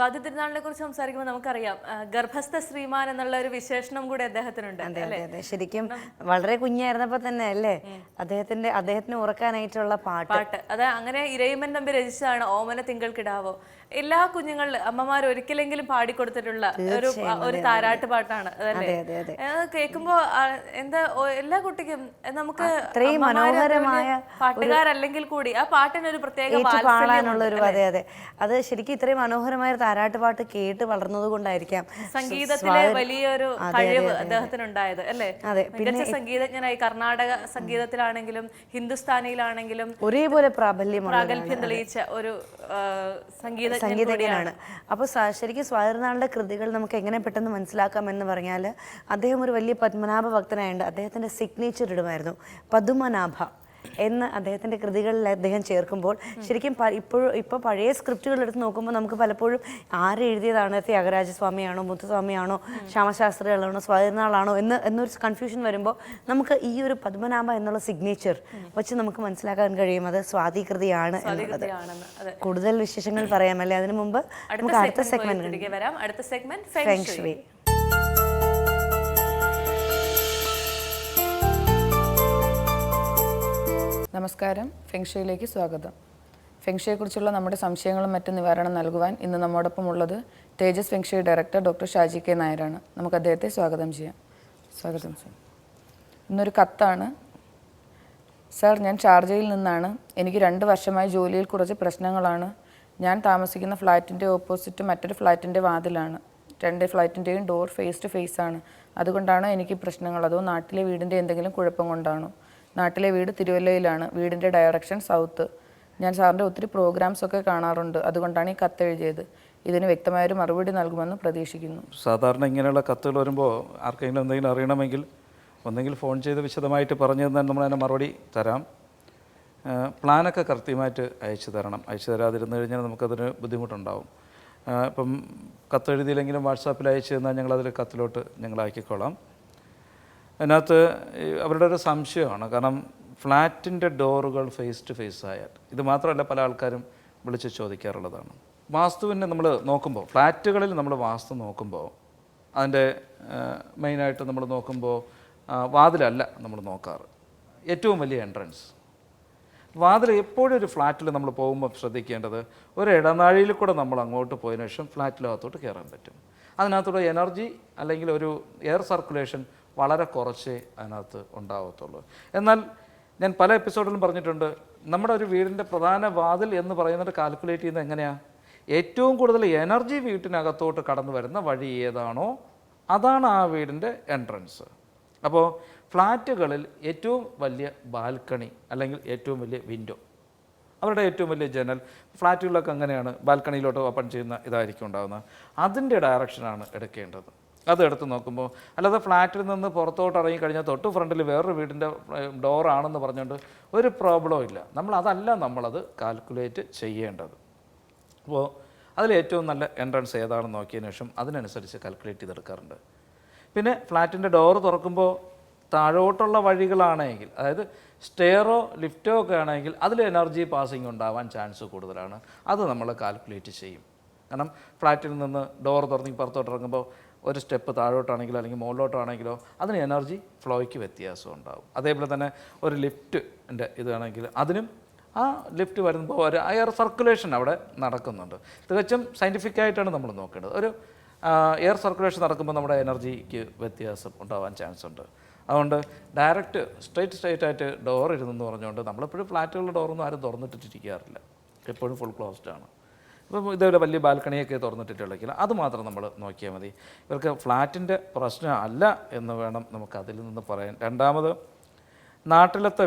സ്വാതി തിരുനാളിനെ കുറിച്ച് സംസാരിക്കുമ്പോൾ നമുക്കറിയാം ഗർഭസ്ഥ ശ്രീമാൻ എന്നുള്ള ഒരു വിശേഷണം കൂടി അദ്ദേഹത്തിനുണ്ട്. അതെ, ശരിക്കും വളരെ കുഞ്ഞായിരുന്നപ്പോ തന്നെ അല്ലേ അദ്ദേഹത്തിന് ഉറക്കാനായിട്ടുള്ള പാട്ട്. അത് അങ്ങനെ ഇരയിമ്മൻ തമ്പി രചിച്ചതാണ് ഓമന തിങ്കൾ കിടാവോ. എല്ലാ കുഞ്ഞുങ്ങളും അമ്മമാർ ഒരിക്കലെങ്കിലും പാടിക്കൊടുത്തിട്ടുള്ള ഒരു താരാട്ട് പാട്ടാണ് അതല്ലേ. കേൾക്കുമ്പോ എന്താ എല്ലാ കുട്ടിക്കും നമുക്ക് മനോഹരമായ പാട്ടുകാരല്ലെങ്കിൽ കൂടി ആ പാട്ടിനൊരു പ്രത്യേക പാടാനുള്ള ഒരു അതെ അത് ശരിക്കും ഇത്രയും മനോഹരമായ താരാട്ട് പാട്ട് കേട്ട് വളർന്നത് കൊണ്ടായിരിക്കാം സംഗീതത്തിലെ വലിയൊരു കഴിവ് അദ്ദേഹത്തിനുണ്ടായത് അല്ലേ. മികച്ച സംഗീതജ്ഞനായി കർണാടക സംഗീതത്തിലാണെങ്കിലും ഹിന്ദുസ്ഥാനിയിലാണെങ്കിലും ഒരേപോലെ പ്രാഗൽഭ്യം തെളിയിച്ച ഒരു സംഗീതജ്ഞനാണ്. അപ്പോൾ ശരിക്കും സ്വാതിനാളുടെ കൃതികൾ നമുക്ക് എങ്ങനെ പെട്ടെന്ന് മനസ്സിലാക്കാം എന്ന് പറഞ്ഞാൽ അദ്ദേഹം ഒരു വലിയ പത്മനാഭ ഭക്തനായുണ്ട്. അദ്ദേഹത്തിൻ്റെ സിഗ്നേച്ചർ ഇടുമായിരുന്നു പതുമനാഭ എന്ന് അദ്ദേഹത്തിൻ്റെ കൃതികളിൽ അദ്ദേഹം ചേർക്കുമ്പോൾ ശരിക്കും ഇപ്പോൾ പഴയ സ്ക്രിപ്റ്റുകൾ എടുത്ത് നോക്കുമ്പോൾ നമുക്ക് പലപ്പോഴും ആരെഴുതിയതാണ്, ത്യാഗരാജസ്വാമിയാണോ മുത്തുസ്വാമിയാണോ ശ്യാമശാസ്ത്രികളാണോ സ്വാതിനാളാണോ എന്നൊരു കൺഫ്യൂഷൻ വരുമ്പോൾ നമുക്ക് ഈ ഒരു പത്മനാഭ എന്നുള്ള സിഗ്നേച്ചർ വെച്ച് നമുക്ക് മനസ്സിലാക്കാൻ കഴിയും അത് സ്വാതികൃതിയാണ് എന്നുള്ളത്. കൂടുതൽ വിശേഷങ്ങൾ പറയാമല്ലേ. അതിനു മുമ്പ് നമുക്ക് അടുത്ത സെഗ്മെന്റ് ഫെങ് ഷുയി. നമസ്കാരം, ഫെങ്ഷയിലേക്ക് സ്വാഗതം. ഫെങ്ഷയെക്കുറിച്ചുള്ള നമ്മുടെ സംശയങ്ങളും മറ്റും നിവാരണം നൽകുവാൻ ഇന്ന് നമ്മോടൊപ്പം ഉള്ളത് തേജസ് ഫെങ്ഷയി ഡയറക്ടർ ഡോക്ടർ ഷാജി കെ നായരാണ്. നമുക്ക് അദ്ദേഹത്തെ സ്വാഗതം ചെയ്യാം. സ്വാഗതം സർ. ഇന്നൊരു കത്താണ്. സർ, ഞാൻ ഷാർജയിൽ നിന്നാണ്. എനിക്ക് 2 വർഷമായി ജോലിയിൽ കുറച്ച് പ്രശ്നങ്ങളാണ്. ഞാൻ താമസിക്കുന്ന ഫ്ലാറ്റിൻ്റെ ഓപ്പോസിറ്റ് മറ്റൊരു ഫ്ലാറ്റിൻ്റെ വാതിലാണ്. 2 ഫ്ലാറ്റിൻ്റെയും ഡോർ ഫേസ് ടു ഫേസ് ആണ്. അതുകൊണ്ടാണ് എനിക്ക് പ്രശ്നങ്ങൾ. അതോ നാട്ടിലെ വീടിൻ്റെ എന്തെങ്കിലും കുഴപ്പം കൊണ്ടാണോ? നാട്ടിലെ വീട് തിരുവല്ലയിലാണ്. വീടിൻ്റെ ഡയറക്ഷൻ സൗത്ത്. ഞാൻ സാറിൻ്റെ ഒത്തിരി പ്രോഗ്രാംസൊക്കെ കാണാറുണ്ട്. അതുകൊണ്ടാണ് ഈ കത്ത് എഴുതിയത്. ഇതിന് വ്യക്തമായൊരു മറുപടി നൽകുമെന്ന് പ്രതീക്ഷിക്കുന്നു. സാധാരണ ഇങ്ങനെയുള്ള കത്തുകൾ വരുമ്പോൾ ആർക്കെങ്കിലും എന്തെങ്കിലും അറിയണമെങ്കിൽ ഒന്നെങ്കിൽ ഫോൺ ചെയ്ത് വിശദമായിട്ട് പറഞ്ഞു തന്നാൽ നമ്മൾ അതിന് മറുപടി തരാം. പ്ലാനൊക്കെ കൃത്യമായിട്ട് അയച്ചു തരണം. അയച്ചു തരാതിരുന്നു കഴിഞ്ഞാൽ നമുക്കതിന് ബുദ്ധിമുട്ടുണ്ടാവും. ഇപ്പം കത്തെഴുതിയില്ലെങ്കിലും വാട്സാപ്പിൽ അയച്ചു തന്നാൽ ഞങ്ങളതിൽ കത്തിലോട്ട് ഞങ്ങൾ ആക്കിക്കോളാം. അതിനകത്ത് അവരുടെ ഒരു സംശയമാണ്. കാരണം ഫ്ലാറ്റിൻ്റെ ഡോറുകൾ ഫേസ് ടു ഫേസ് ആയാൽ, ഇത് മാത്രമല്ല പല ആൾക്കാരും വിളിച്ച് ചോദിക്കാറുള്ളതാണ്. വാസ്തുവിനെ നമ്മൾ നോക്കുമ്പോൾ, ഫ്ലാറ്റുകളിൽ നമ്മൾ വാസ്തു നോക്കുമ്പോൾ അതിൻ്റെ മെയിനായിട്ട് നമ്മൾ നോക്കുമ്പോൾ വാതിലല്ല നമ്മൾ നോക്കാറ്, ഏറ്റവും വലിയ എൻട്രൻസ്. വാതിൽ എപ്പോഴും ഒരു ഫ്ലാറ്റിൽ നമ്മൾ പോകുമ്പോൾ ശ്രദ്ധിക്കേണ്ടത് ഒരു ഇടനാഴിയിൽ കൂടെ നമ്മൾ അങ്ങോട്ട് പോയതിനു ശേഷം ഫ്ലാറ്റിനകത്തോട്ട് കയറാൻ പറ്റും. അതിനകത്തൂടെ എനർജി അല്ലെങ്കിൽ ഒരു എയർ സർക്കുലേഷൻ വളരെ കുറച്ചേ അതിനകത്ത് ഉണ്ടാകത്തുള്ളൂ. എന്നാൽ ഞാൻ പല എപ്പിസോഡിലും പറഞ്ഞിട്ടുണ്ട്, നമ്മുടെ ഒരു വീടിൻ്റെ പ്രധാന വാതിൽ എന്ന് പറയുന്നത് കാൽക്കുലേറ്റ് ചെയ്യുന്നത് എങ്ങനെയാണ്? ഏറ്റവും കൂടുതൽ എനർജി വീട്ടിനകത്തോട്ട് കടന്നു വരുന്ന വഴി ഏതാണോ അതാണ് ആ വീടിൻ്റെ എൻട്രൻസ്. അപ്പോൾ ഫ്ലാറ്റുകളിൽ ഏറ്റവും വലിയ ബാൽക്കണി അല്ലെങ്കിൽ ഏറ്റവും വലിയ വിൻഡോ, അവരുടെ ഏറ്റവും വലിയ ജനൽ, ഫ്ലാറ്റുകളിലൊക്കെ അങ്ങനെയാണ്, ബാൽക്കണിയിലോട്ട് ഓപ്പൺ ചെയ്യുന്ന ഇതായിരിക്കും ഉണ്ടാകുന്നത്. അതിൻ്റെ ഡയറക്ഷനാണ് എടുക്കേണ്ടത്. അതെടുത്ത് നോക്കുമ്പോൾ, അല്ലാതെ ഫ്ലാറ്റിൽ നിന്ന് പുറത്തോട്ട് ഇറങ്ങിക്കഴിഞ്ഞാൽ തൊട്ട് ഫ്രണ്ടിൽ വേറൊരു വീടിൻ്റെ ഡോറാണെന്ന് പറഞ്ഞുകൊണ്ട് ഒരു പ്രോബ്ലവും ഇല്ല. നമ്മളത് കാൽക്കുലേറ്റ് ചെയ്യേണ്ടത്. അപ്പോൾ അതിലേറ്റവും നല്ല എൻട്രൻസ് ഏതാണെന്ന് നോക്കിയതിന് ശേഷം അതിനനുസരിച്ച് കാൽക്കുലേറ്റ് ചെയ്തെടുക്കാറുണ്ട്. പിന്നെ ഫ്ലാറ്റിൻ്റെ ഡോറ് തുറക്കുമ്പോൾ താഴോട്ടുള്ള വഴികളാണെങ്കിൽ, അതായത് സ്റ്റെയറോ ലിഫ്റ്റോ ഒക്കെ ആണെങ്കിൽ അതിൽ എനർജി പാസിങ് ഉണ്ടാവാൻ ചാൻസ് കൂടുതലാണ്. അത് നമ്മൾ കാൽക്കുലേറ്റ് ചെയ്യും. കാരണം ഫ്ലാറ്റിൽ നിന്ന് ഡോർ തുറന്ന് പുറത്തോട്ട് ഇറങ്ങുമ്പോൾ ഒരു സ്റ്റെപ്പ് താഴോട്ടാണെങ്കിലോ അല്ലെങ്കിൽ മുകളിലോട്ടാണെങ്കിലോ അതിന് എനർജി ഫ്ലോയ്ക്ക് വ്യത്യാസം ഉണ്ടാകും. അതേപോലെ തന്നെ ഒരു ലിഫ്റ്റിൻ്റെ ഇതാണെങ്കിൽ അതിനും ആ ലിഫ്റ്റ് വരുമ്പോൾ ഒരു എയർ സർക്കുലേഷൻ അവിടെ നടക്കുന്നുണ്ട്. തികച്ചും സയൻറ്റിഫിക്കായിട്ടാണ് നമ്മൾ നോക്കേണ്ടത്. ഒരു എയർ സർക്കുലേഷൻ നടക്കുമ്പോൾ നമ്മുടെ എനർജിക്ക് വ്യത്യാസം ഉണ്ടാവാൻ ചാൻസ് ഉണ്ട്. അതുകൊണ്ട് ഡയറക്റ്റ് സ്ട്രെയിറ്റ് ആയിട്ട് ഡോർ ഇരുന്നെന്ന് പറഞ്ഞുകൊണ്ട് നമ്മളെപ്പോഴും ഫ്ലാറ്റുകളുടെ ഡോറൊന്നും ആരും തുറന്നിട്ടിട്ടിരിക്കാറില്ല, എപ്പോഴും ഫുൾ ക്ലോസ്ഡ് ആണ്. ഇപ്പം ഇതേപോലെ വലിയ ബാൽക്കണിയൊക്കെ തുറന്നിട്ടിട്ടുള്ളെങ്കിൽ അത് മാത്രം നമ്മൾ നോക്കിയാൽ മതി. ഇവർക്ക് ഫ്ലാറ്റിൻ്റെ പ്രശ്നം അല്ല എന്ന് വേണം നമുക്ക് അതിൽ നിന്ന് പറയാൻ. രണ്ടാമത്, നാട്ടിലത്തെ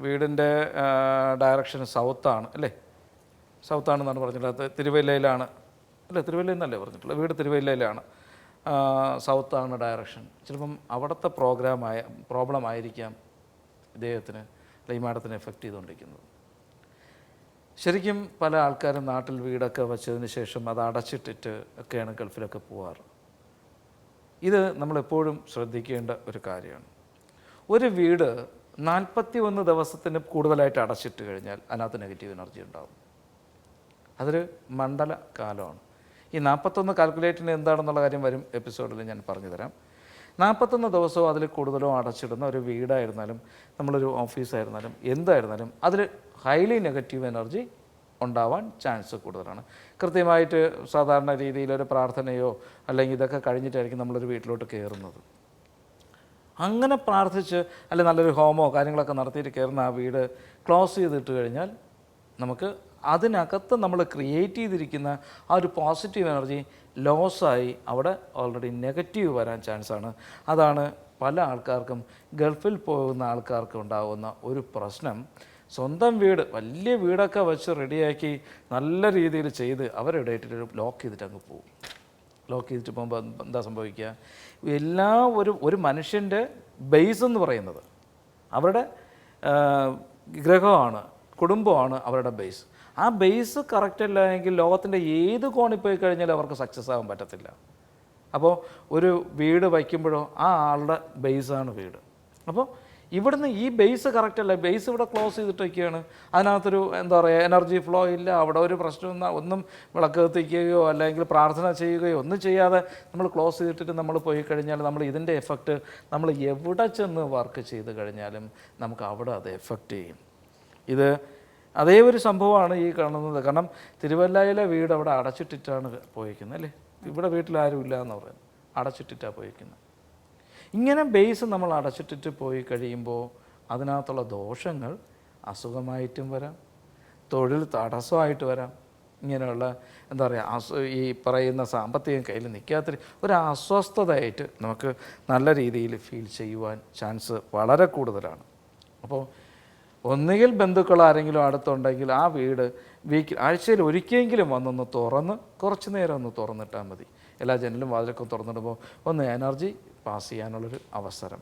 വീടിൻ്റെ ഡയറക്ഷൻ സൗത്താണ് അല്ലേ, സൗത്താണെന്നാണ് പറഞ്ഞിട്ടുള്ളത്. തിരുവല്ലയിലാണ് അല്ലേ, തിരുവല്ലയിൽ നിന്നല്ലേ പറഞ്ഞിട്ടുള്ളത്, വീട് തിരുവല്ലയിലാണ്, സൗത്താണ് ഡയറക്ഷൻ. ചിലപ്പം അവിടുത്തെ പ്രോബ്ലം ആയിരിക്കാം ഇദ്ദേഹത്തിന് അല്ലെങ്കിൽ ഈ മാഡത്തിന് എഫക്റ്റ് ചെയ്തുകൊണ്ടിരിക്കുന്നത്. ശരിക്കും പല ആൾക്കാരും നാട്ടിൽ വീടൊക്കെ വച്ചതിന് ശേഷം അത് അടച്ചിട്ടിട്ട് ഒക്കെയാണ് ഗൾഫിലൊക്കെ പോവാറ്. ഇത് നമ്മളെപ്പോഴും ശ്രദ്ധിക്കേണ്ട ഒരു കാര്യമാണ്. ഒരു വീട് 41 ദിവസത്തിന് കൂടുതലായിട്ട് അടച്ചിട്ട് കഴിഞ്ഞാൽ അതിനകത്ത് നെഗറ്റീവ് എനർജി ഉണ്ടാകും. അതൊരു മണ്ഡല കാലമാണ്. ഈ 41 കാൽക്കുലേറ്റിന് എന്താണെന്നുള്ള കാര്യം വരും എപ്പിസോഡിൽ ഞാൻ പറഞ്ഞു തരാം. 41 ദിവസവും അതിൽ കൂടുതലോ അടച്ചിടുന്ന ഒരു വീടായിരുന്നാലും നമ്മളൊരു ഓഫീസായിരുന്നാലും എന്തായിരുന്നാലും അതിൽ ഹൈലി നെഗറ്റീവ് എനർജി ഉണ്ടാവാൻ ചാൻസ് കൂടുതലാണ്. കൃത്യമായിട്ട് സാധാരണ രീതിയിലൊരു പ്രാർത്ഥനയോ അല്ലെങ്കിൽ ഇതൊക്കെ കഴിഞ്ഞിട്ടായിരിക്കും നമ്മളൊരു വീട്ടിലോട്ട് കയറുന്നത്. അങ്ങനെ പ്രാർത്ഥിച്ച് അല്ലെങ്കിൽ നല്ലൊരു ഹോമോ കാര്യങ്ങളൊക്കെ നടത്തിയിട്ട് കയറുന്ന ആ വീട് ക്ലോസ് ചെയ്തിട്ട് കഴിഞ്ഞാൽ നമുക്ക് അതിനകത്ത് നമ്മൾ ക്രിയേറ്റ് ചെയ്തിരിക്കുന്ന ആ ഒരു പോസിറ്റീവ് എനർജി ലോസായി അവിടെ ഓൾറെഡി നെഗറ്റീവ് വരാൻ ചാൻസാണ്. അതാണ് പല ആൾക്കാർക്കും ഗൾഫിൽ പോകുന്ന ആൾക്കാർക്ക് ഉണ്ടാകുന്ന ഒരു പ്രശ്നം. സ്വന്തം വീട് വലിയ വീടൊക്കെ വെച്ച് റെഡിയാക്കി നല്ല രീതിയിൽ ചെയ്ത് അവരെവിടെയായിട്ടൊരു ലോക്ക് ചെയ്തിട്ട് അങ്ങ് പോകും. ലോക്ക് ചെയ്തിട്ട് പോകുമ്പോൾ എന്താ സംഭവിക്കുക? എല്ലാ ഒരു മനുഷ്യൻ്റെ ബേസ് എന്ന് പറയുന്നത് അവരുടെ ഗ്രഹമാണ്, കുടുംബമാണ് അവരുടെ ബേസ്. ആ ബേസ് കറക്റ്റ് അല്ല എങ്കിൽ ലോകത്തിൻ്റെ ഏത് കോണിൽ പോയി കഴിഞ്ഞാലും അവർക്ക് സക്സസ് ആകാൻ പറ്റത്തില്ല. അപ്പോൾ ഒരു വീട് വയ്ക്കുമ്പോഴോ ആ ആളുടെ ബേസാണ് വീട്. അപ്പോൾ ഇവിടുന്ന് ഈ ബേസ് കറക്റ്റ് അല്ല, ബേസ് ഇവിടെ ക്ലോസ് ചെയ്തിട്ട് വയ്ക്കുകയാണ്. അതിനകത്തൊരു എന്താ പറയുക എനർജി ഫ്ലോ ഇല്ല, അവിടെ ഒരു പ്രശ്നം ഒന്നും വിളക്ക് കത്തിക്കുകയോ അല്ലെങ്കിൽ പ്രാർത്ഥന ചെയ്യുകയോ ഒന്നും ചെയ്യാതെ നമ്മൾ ക്ലോസ് ചെയ്തിട്ട് നമ്മൾ പോയി കഴിഞ്ഞാൽ നമ്മൾ ഇതിൻ്റെ എഫക്റ്റ് നമ്മൾ എവിടെ ചെന്ന് വർക്ക് ചെയ്ത് കഴിഞ്ഞാലും നമുക്ക് അവിടെ അത് എഫക്റ്റ് ചെയ്യും. ഇത് അതേ ഒരു സംഭവമാണ് ഈ കാണുന്നത്. കാരണം തിരുവല്ലയിലെ വീട് അവിടെ അടച്ചിട്ടിട്ടാണ് പോയിരിക്കുന്നത് അല്ലേ. ഇവിടെ വീട്ടിലാരും ഇല്ല എന്ന് പറയുന്നത്, അടച്ചിട്ടിട്ടാണ് പോയിരിക്കുന്നത്. ഇങ്ങനെ ബേസ് നമ്മൾ അടച്ചിട്ടിട്ട് പോയി കഴിയുമ്പോൾ അതിനകത്തുള്ള ദോഷങ്ങൾ അസുഖമായിട്ടും വരാം, തൊഴിൽ തടസ്സമായിട്ട് വരാം. ഇങ്ങനെയുള്ള എന്താ പറയുക ഈ പറയുന്ന സാമ്പത്തികം കയ്യിൽ നിൽക്കാത്ത ഒരു അസ്വസ്ഥതയായിട്ട് നമുക്ക് നല്ല രീതിയിൽ ഫീൽ ചെയ്യുവാൻ ചാൻസ് വളരെ കൂടുതലാണ്. അപ്പോൾ ഒന്നുകിൽ ബന്ധുക്കൾ ആരെങ്കിലും അടുത്തുണ്ടെങ്കിൽ ആ വീട് ആഴ്ചയിൽ ഒരിക്കലെങ്കിലും വന്നൊന്ന് തുറന്ന് കുറച്ച് നേരം ഒന്ന് തുറന്നിട്ടാൽ മതി. എല്ലാ ജനലും വാതിലൊക്കെ തുറന്നിടുമ്പോൾ ഒന്ന് എനർജി പാസ് ചെയ്യാനുള്ളൊരു അവസരം.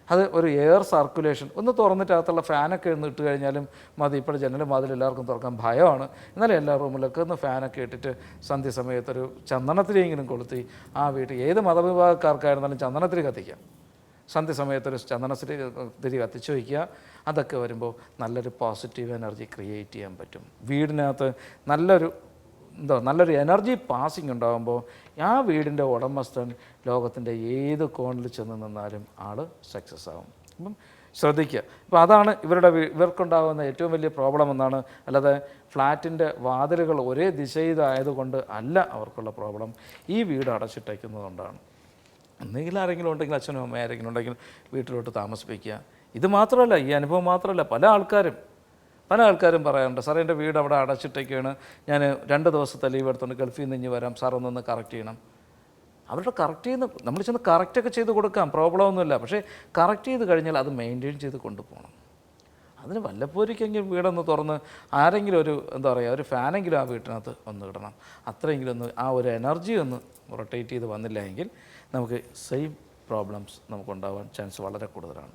അത് ഒരു എയർ സർക്കുലേഷൻ ഒന്ന് തുറന്നിട്ട് അകത്തുള്ള ഫാനൊക്കെ ഒന്ന് ഇട്ട് കഴിഞ്ഞാലും മതി. ഇപ്പോൾ ജനലും വാതിൽ എല്ലാവർക്കും തുറക്കാൻ ഭയമാണ്. എന്നാലും എല്ലാ റൂമിലൊക്കെ ഒന്ന് ഫാനൊക്കെ ഇട്ടിട്ട് സന്ധ്യ സമയത്തൊരു ചന്ദനത്തിരിയെങ്കിലും കൊളുത്തി ആ വീട്ടിൽ ഏത് മതവിഭാഗക്കാർക്കായിരുന്നാലും ചന്ദനത്തിരി കത്തിക്കാം. സന്ധ്യ സമയത്തൊരു ചന്ദനത്തിരി കത്തിച്ച് വയ്ക്കുക. അതൊക്കെ വരുമ്പോൾ നല്ലൊരു പോസിറ്റീവ് എനർജി ക്രിയേറ്റ് ചെയ്യാൻ പറ്റും. വീടിനകത്ത് നല്ലൊരു എനർജി പാസിങ് ഉണ്ടാകുമ്പോൾ ആ വീടിൻ്റെ ഉടമസ്ഥൻ ലോകത്തിൻ്റെ ഏത് കോണിൽ ചെന്ന് നിന്നാലും ആൾ സക്സസ് ആകും. അപ്പം ശ്രദ്ധിക്കുക. അപ്പോൾ അതാണ് ഇവർക്കുണ്ടാകുന്ന ഏറ്റവും വലിയ പ്രോബ്ലം എന്നാണ്. അല്ലാതെ ഫ്ലാറ്റിൻ്റെ വാതിലുകൾ ഒരേ ദിശയിലായതുകൊണ്ട് അല്ല അവർക്കുള്ള പ്രോബ്ലം, ഈ വീട് അടച്ചിട്ടേക്കുന്നതുകൊണ്ടാണ്. എന്തെങ്കിലും ആരെങ്കിലും ഉണ്ടെങ്കിൽ അച്ഛനോ അമ്മ ആരെങ്കിലും ഉണ്ടെങ്കിൽ വീട്ടിലോട്ട് താമസിപ്പിക്കുക. ഇത് മാത്രമല്ല, ഈ അനുഭവം മാത്രമല്ല, പല ആൾക്കാരും പറയാറുണ്ട്, സാറേ എൻ്റെ വീട് അവിടെ അടച്ചിട്ടൊക്കെയാണ്, ഞാൻ 2 ദിവസത്തെ ലീവ് എടുത്തുകൊണ്ട് ഗൾഫിൽ നിന്ന് വരാം, സാർ ഒന്നൊന്ന് കറക്റ്റ് ചെയ്യണം. അവരുടെ കറക്റ്റ് ചെയ്യുന്ന നമ്മൾ ചെന്ന് കറക്റ്റൊക്കെ ചെയ്ത് കൊടുക്കാം, പ്രോബ്ലം ഒന്നുമില്ല. പക്ഷേ കറക്റ്റ് ചെയ്ത് കഴിഞ്ഞാൽ അത് മെയിൻറ്റെയിൻ ചെയ്ത് കൊണ്ടുപോകണം. അതിന് വല്ലപ്പോഴേക്കെങ്കിലും വീടൊന്ന് തുറന്ന് ആരെങ്കിലും ഒരു ഫാനെങ്കിലും ആ വീട്ടിനകത്ത് ഒന്ന് ഇടണം. അത്രയെങ്കിലും ഒന്ന് ആ ഒരു എനർജി ഒന്ന് റൊട്ടേറ്റ് ചെയ്ത് വന്നില്ല എങ്കിൽ നമുക്ക് സെയിം പ്രോബ്ലംസ് നമുക്കുണ്ടാവാൻ ചാൻസ് വളരെ കൂടുതലാണ്.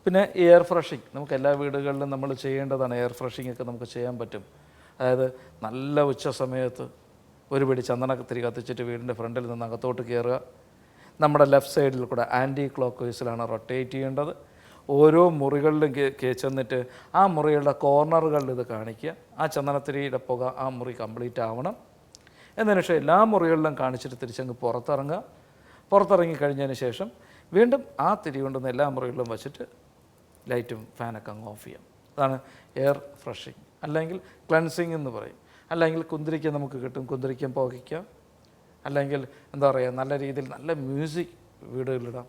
പിന്നെ എയർ ഫ്രഷിങ് നമുക്ക് എല്ലാ വീടുകളിലും നമ്മൾ ചെയ്യേണ്ടതാണ്. എയർ ഫ്രഷിംഗ് ഒക്കെ നമുക്ക് ചെയ്യാൻ പറ്റും. അതായത് നല്ല ഉച്ച സമയത്ത് ഒരു പിടി ചന്ദനത്തിരി കത്തിച്ചിട്ട് വീടിൻ്റെ ഫ്രണ്ടിൽ നിന്ന് അകത്തോട്ട് കയറുക. നമ്മുടെ ലെഫ്റ്റ് സൈഡിൽ കൂടെ ആൻറ്റി ക്ലോക്ക് വൈസിലാണ് റൊട്ടേറ്റ് ചെയ്യേണ്ടത്. ഓരോ മുറികളിലും ചെന്നിട്ട് ആ മുറികളുടെ കോർണറുകളിൽ ഇത് കാണിക്കുക. ആ ചന്ദനത്തിരിയുടെ പുക ആ മുറി കംപ്ലീറ്റ് ആവണം. എന്നതിന് ശേഷം എല്ലാ മുറികളിലും കാണിച്ചിട്ട് തിരിച്ചങ്ങ് പുറത്തിറങ്ങി കഴിഞ്ഞതിന് ശേഷം വീണ്ടും ആ തിരി കൊണ്ടുവന്ന് എല്ലാ മുറികളിലും വച്ചിട്ട് ലൈറ്റും ഫാനൊക്കെ അങ്ങ് ഓഫ് ചെയ്യാം. അതാണ് എയർ ഫ്രഷിങ്, അല്ലെങ്കിൽ ക്ലൻസിങ് എന്ന് പറയും. അല്ലെങ്കിൽ കുന്തിരിക്കം നമുക്ക് കിട്ടും, കുന്തിരിക്കം പുകയ്ക്കാം. അല്ലെങ്കിൽ നല്ല രീതിയിൽ നല്ല മ്യൂസിക് വീടുകളിലിടാം.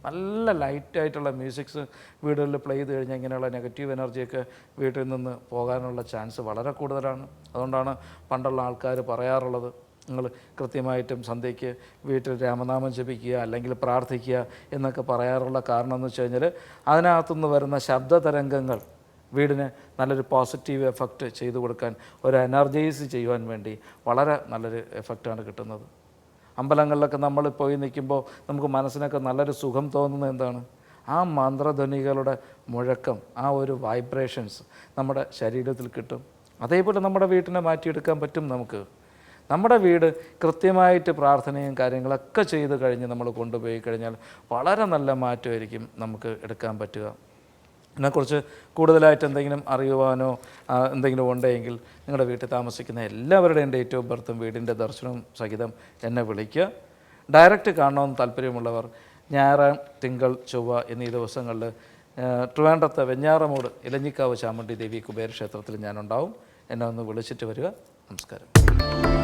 നല്ല ലൈറ്റായിട്ടുള്ള മ്യൂസിക്സ് വീടുകളിൽ പ്ലേ ചെയ്ത് കഴിഞ്ഞാൽ ഇങ്ങനെയുള്ള നെഗറ്റീവ് എനർജിയൊക്കെ വീട്ടിൽ നിന്ന് പോകാനുള്ള ചാൻസ് വളരെ കൂടുതലാണ്. അതുകൊണ്ടാണ് പണ്ടുള്ള ആൾക്കാർ പറയാറുള്ളത്, നിങ്ങൾ കൃത്യമായിട്ടും സന്ധ്യയ്ക്ക് വീട്ടിൽ രാമനാമം ജപിക്കുക അല്ലെങ്കിൽ പ്രാർത്ഥിക്കുക എന്നൊക്കെ പറയാറുള്ള കാരണം എന്ന് വെച്ച് കഴിഞ്ഞാൽ അതിനകത്തുനിന്ന് വരുന്ന ശബ്ദതരംഗങ്ങൾ വീടിന് നല്ലൊരു പോസിറ്റീവ് എഫക്റ്റ് ചെയ്തു കൊടുക്കാൻ, ഒരു എനർജൈസ് ചെയ്യുവാൻ വേണ്ടി വളരെ നല്ലൊരു എഫക്റ്റാണ് കിട്ടുന്നത്. അമ്പലങ്ങളിലൊക്കെ നമ്മൾ പോയി നിൽക്കുമ്പോൾ നമുക്ക് മനസ്സിനൊക്കെ നല്ലൊരു സുഖം തോന്നുന്നത് എന്താണ്? ആ മന്ത്രധ്വനികളുടെ മുഴക്കം, ആ ഒരു വൈബ്രേഷൻസ് നമ്മുടെ ശരീരത്തിൽ കിട്ടും. അതേപോലെ നമ്മുടെ വീട്ടിനെ മാറ്റിയെടുക്കാൻ പറ്റും നമുക്ക്. നമ്മുടെ വീട് കൃത്യമായിട്ട് പ്രാർത്ഥനയും കാര്യങ്ങളൊക്കെ ചെയ്ത് കഴിഞ്ഞ് നമ്മൾ കൊണ്ടുപോയി കഴിഞ്ഞാൽ വളരെ നല്ല മാറ്റമായിരിക്കും നമുക്ക് എടുക്കാൻ പറ്റുക. ഇതിനെക്കുറിച്ച് കൂടുതലായിട്ട് എന്തെങ്കിലും അറിയുവാനോ എന്തെങ്കിലും ഉണ്ടെങ്കിൽ നിങ്ങളുടെ വീട്ടിൽ താമസിക്കുന്ന എല്ലാവരുടെയും ഡേറ്റ് ഓഫ് ബർത്തും വീടിൻ്റെ ദർശനവും സഹിതം എന്നെ വിളിക്കുക. ഡയറക്റ്റ് കാണണമെന്ന് താല്പര്യമുള്ളവർ ഞായർ, തിങ്കൾ, ചൊവ്വ എന്നീ ദിവസങ്ങളിൽ ട്രിവാൻഡ്രത്തെ വെഞ്ഞാറമൂട് ഇലഞ്ഞിക്കാവ് ചാമുണ്ഡി ദേവി കുബേര ക്ഷേത്രത്തിൽ ഞാനുണ്ടാവും. എന്നെ ഒന്ന് വിളിച്ചിട്ട് വരിക. നമസ്കാരം.